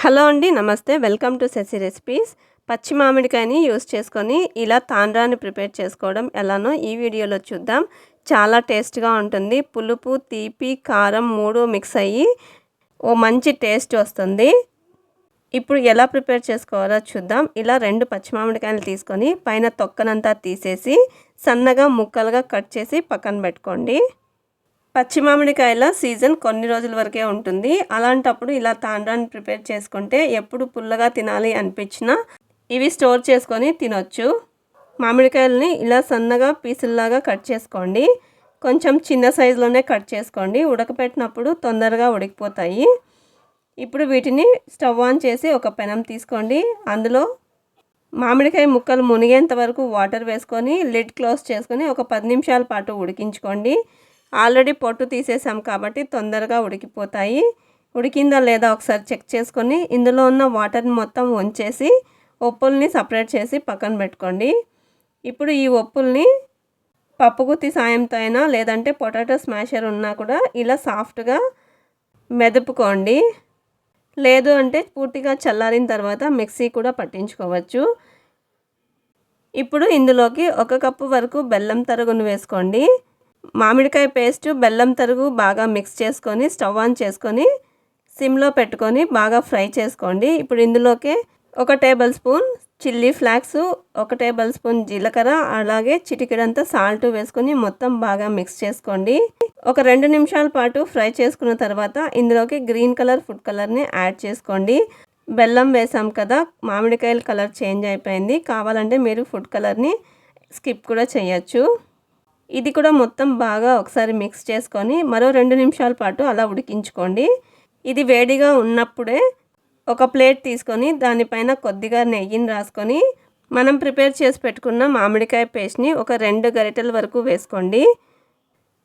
Hello అండి, నమస్తే. Welcome to Shashi recipes. పచ్చి మామిడికాయని యూస్ చేసుకొని ఇలా తాండ్రాన్ని ప్రిపేర్ చేసుకోవడం ఎలానో ఈ వీడియోలో చూద్దాం. చాలా టేస్ట్గా ఉంటుంది. పులుపు, తీపి, కారం 3 మిక్స్ అయ్యి ఓ మంచి టేస్ట్ వస్తుంది. ఇప్పుడు ఎలా ప్రిపేర్ చేసుకోవాలో చూద్దాం. ఇలా 2 పచ్చి మామిడికాయలు తీసుకొని పైన తొక్కనంతా తీసేసి సన్నగా ముక్కలుగా కట్ చేసి పక్కన పెట్టుకోండి. పచ్చి మామిడికాయల సీజన్ కొన్ని రోజుల వరకే ఉంటుంది. అలాంటప్పుడు ఇలా తాండ్రాన్ని ప్రిపేర్ చేసుకుంటే ఎప్పుడు పుల్లగా తినాలి అనిపించినా ఇవి స్టోర్ చేసుకొని తినొచ్చు. మామిడికాయలని ఇలా సన్నగా పీసుల్లాగా కట్ చేసుకోండి. కొంచెం చిన్న సైజులోనే కట్ చేసుకోండి. ఉడకపెట్టినప్పుడు తొందరగా ఉడికిపోతాయి. ఇప్పుడు వీటిని స్టవ్ ఆన్ చేసి ఒక పెనం తీసుకోండి. అందులో మామిడికాయ ముక్కలు మునిగేంత వరకు వాటర్ వేసుకొని లిడ్ క్లోజ్ చేసుకొని ఒక 10 నిమిషాల పాటు ఉడికించుకోండి. ఆల్రెడీ పొట్టు తీసేసాం కాబట్టి తొందరగా ఉడికిపోతాయి. ఉడికిందా లేదా ఒకసారి చెక్ చేసుకొని ఇందులో ఉన్న వాటర్ని మొత్తం వంచేసి ఒప్పుల్ని సపరేట్ చేసి పక్కన పెట్టుకోండి. ఇప్పుడు ఈ ఒప్పుల్ని పప్పుగుత్తి సాయంతో అయినా లేదంటే పొటాటో స్మాషర్ ఉన్నా కూడా ఇలా సాఫ్ట్గా మెదుపుకోండి. లేదు అంటే పూర్తిగా చల్లారిన తర్వాత మిక్సీ కూడా పట్టించుకోవచ్చు. ఇప్పుడు ఇందులోకి 1 కప్పు వరకు బెల్లం తరుగును వేసుకోండి. మామిడికాయ పేస్ట్, బెల్లం తరుగు బాగా మిక్స్ చేసుకొని స్టవ్ ఆన్ చేసుకొని సిమ్లో పెట్టుకొని బాగా ఫ్రై చేసుకోండి. ఇప్పుడు ఇందులోకి 1 table spoon chilli flax, 1 table spoon జీలకర్ర, అలాగే చిటికెడంతా సాల్ట్ వేసుకొని మొత్తం బాగా మిక్స్ చేసుకోండి. ఒక 2 నిమిషాల పాటు ఫ్రై చేసుకున్న తర్వాత ఇందులోకి గ్రీన్ కలర్ ఫుడ్ కలర్ని యాడ్ చేసుకోండి. బెల్లం వేసాం కదా, మామిడికాయల కలర్ చేంజ్ అయిపోయింది. కావాలంటే మీరు ఫుడ్ కలర్ని స్కిప్ కూడా చేయొచ్చు. ఇది కూడా మొత్తం బాగా ఒకసారి మిక్స్ చేసుకొని మరో 2 నిమిషాల పాటు అలా ఉడికించుకోండి. ఇది వేడిగా ఉన్నప్పుడే ఒక ప్లేట్ తీసుకొని దానిపైన కొద్దిగా నెయ్యిని రాసుకొని మనం ప్రిపేర్ చేసి పెట్టుకున్న మామిడికాయ పేస్ట్ని ఒక 2 గరిటెల వరకు వేసుకోండి.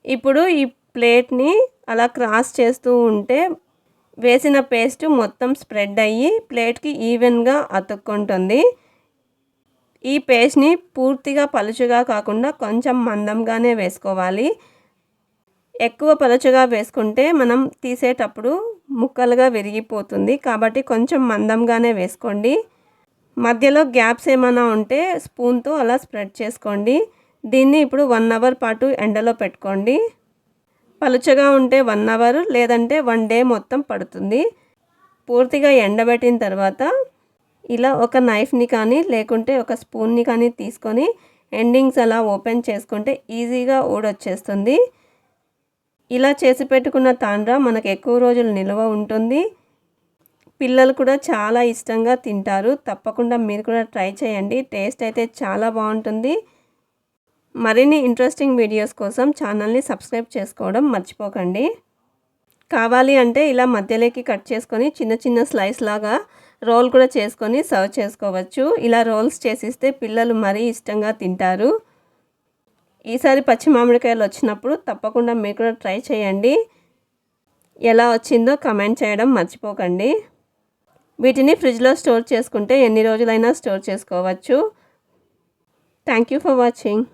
ఇప్పుడు ఈ ప్లేట్ని అలా క్రాస్ చేస్తూ ఉంటే వేసిన పేస్ట్ మొత్తం స్ప్రెడ్ అయ్యి ప్లేట్కి ఈవెన్గా అతుక్కుంటుంది. ఈ పేస్ట్ని పూర్తిగా పలుచగా కాకుండా కొంచెం మందంగానే వేసుకోవాలి. ఎక్కువ పలుచగా వేసుకుంటే మనం తీసేటప్పుడు ముక్కలుగా విరిగిపోతుంది. కాబట్టి కొంచెం మందంగానే వేసుకోండి. మధ్యలో గ్యాప్స్ ఏమైనా ఉంటే స్పూన్తో అలా స్ప్రెడ్ చేసుకోండి. దీన్ని ఇప్పుడు 1 అవర్ పాటు ఎండలో పెట్టుకోండి. పలుచగా ఉంటే 1 అవర్, లేదంటే 1 డే మొత్తం పడుతుంది. పూర్తిగా ఎండబెట్టిన తర్వాత ఇలా ఒక నైఫ్ని కానీ లేకుంటే ఒక స్పూన్ని కానీ తీసుకొని ఎండింగ్స్ అలా ఓపెన్ చేసుకుంటే ఈజీగా ఊడొచ్చేస్తుంది. ఇలా చేసి పెట్టుకున్న తాండ్రా మనకు ఎక్కువ రోజులు నిల్వ ఉంటుంది. పిల్లలు కూడా చాలా ఇష్టంగా తింటారు. తప్పకుండా మీరు కూడా ట్రై చేయండి. టేస్ట్ అయితే చాలా బాగుంటుంది. మరిన్ని ఇంట్రెస్టింగ్ వీడియోస్ కోసం ఛానల్ని సబ్స్క్రైబ్ చేసుకోవడం మర్చిపోకండి. కావాలి అంటే ఇలా మధ్యలోకి కట్ చేసుకొని చిన్న చిన్న స్లైస్ లాగా రోల్ కూడా చేసుకొని సర్వ్ చేసుకోవచ్చు. ఇలా రోల్స్ చేసిస్తే పిల్లలు మరీ ఇష్టంగా తింటారు. ఈసారి పచ్చి మామిడికాయలు వచ్చినప్పుడు తప్పకుండా మీరు కూడా ట్రై చేయండి. ఎలా వచ్చిందో కమెంట్ చేయడం మర్చిపోకండి. వీటిని ఫ్రిడ్జ్లో స్టోర్ చేసుకుంటే ఎన్ని రోజులైనా స్టోర్ చేసుకోవచ్చు. Thank you for watching.